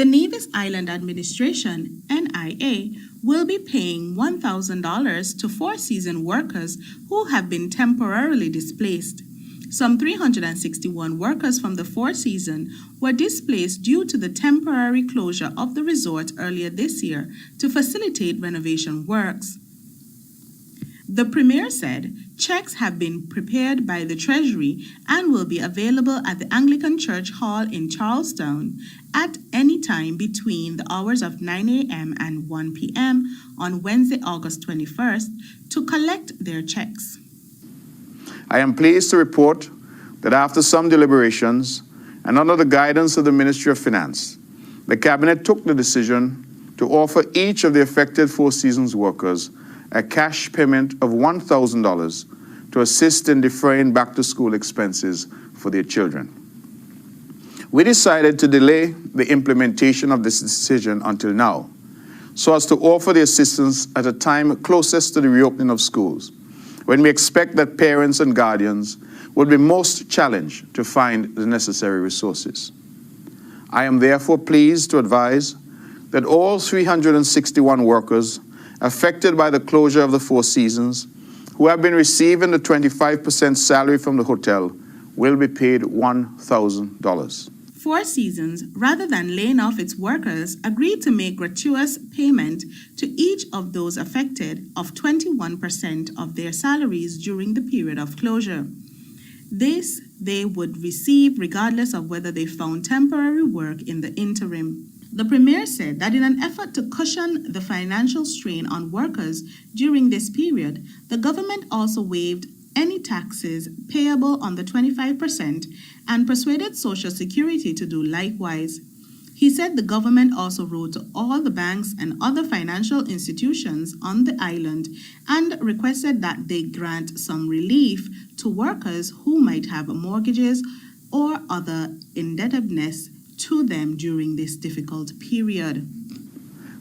The Nevis Island Administration, NIA, will be paying $1,000 to four-season workers who have been temporarily displaced. Some 361 workers from the Four Seasons were displaced due to the temporary closure of the resort earlier this year to facilitate renovation works. The Premier said checks have been prepared by the Treasury and will be available at the Anglican Church Hall in Charlestown at any time between the hours of 9 a.m. and 1 p.m. on Wednesday, August 21st, to collect their checks. I am pleased to report that after some deliberations and under the guidance of the Ministry of Finance, the Cabinet took the decision to offer each of the affected Four Seasons workers a cash payment of $1,000 to assist in defraying back-to-school expenses for their children. We decided to delay the implementation of this decision until now, so as to offer the assistance at a time closest to the reopening of schools, when we expect that parents and guardians would be most challenged to find the necessary resources. I am therefore pleased to advise that all 361 workers affected by the closure of the Four Seasons, who have been receiving the 25% salary from the hotel, will be paid $1,000. Four Seasons, rather than laying off its workers, agreed to make gratuitous payment to each of those affected of 21% of their salaries during the period of closure. This they would receive regardless of whether they found temporary work in the interim. The Premier said that in an effort to cushion the financial strain on workers during this period, the government also waived any taxes payable on the 25% and persuaded Social Security to do likewise. He said the government also wrote to all the banks and other financial institutions on the island and requested that they grant some relief to workers who might have mortgages or other indebtedness to them during this difficult period.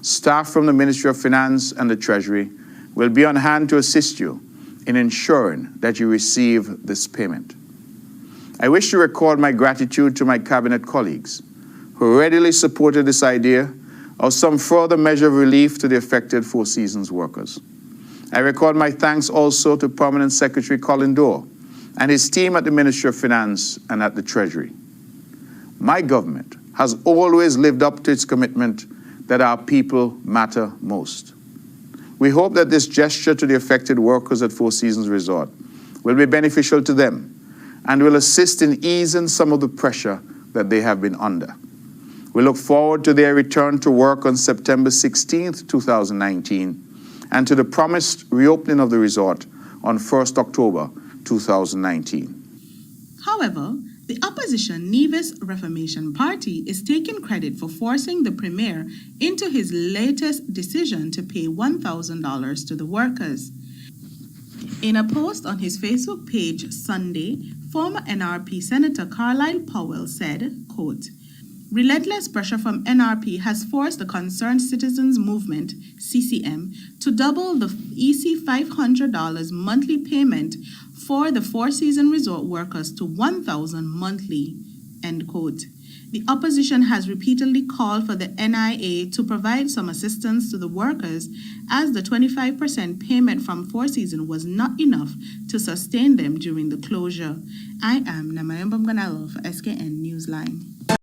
Staff from the Ministry of Finance and the Treasury will be on hand to assist you in ensuring that you receive this payment. I wish to record my gratitude to my Cabinet colleagues who readily supported this idea of some further measure of relief to the affected Four Seasons workers. I record my thanks also to Permanent Secretary Colin Dorr and his team at the Ministry of Finance and at the Treasury. My government has always lived up to its commitment that our people matter most. We hope that this gesture to the affected workers at Four Seasons Resort will be beneficial to them and will assist in easing some of the pressure that they have been under. We look forward to their return to work on September 16th, 2019, and to the promised reopening of the resort on 1st October 2019. However, the opposition Nevis Reformation Party is taking credit for forcing the Premier into his latest decision to pay $1,000 to the workers. In a post on his Facebook page Sunday, former NRP Senator Carlyle Powell said, quote, "Relentless pressure from NRP has forced the Concerned Citizens Movement, CCM, to double the EC $500 monthly payment for the Four Seasons Resort workers to $1,000 monthly," end quote. The opposition has repeatedly called for the NIA to provide some assistance to the workers, as the 25% payment from Four Seasons was not enough to sustain them during the closure. I am Namayomba Mganalo for SKN Newsline.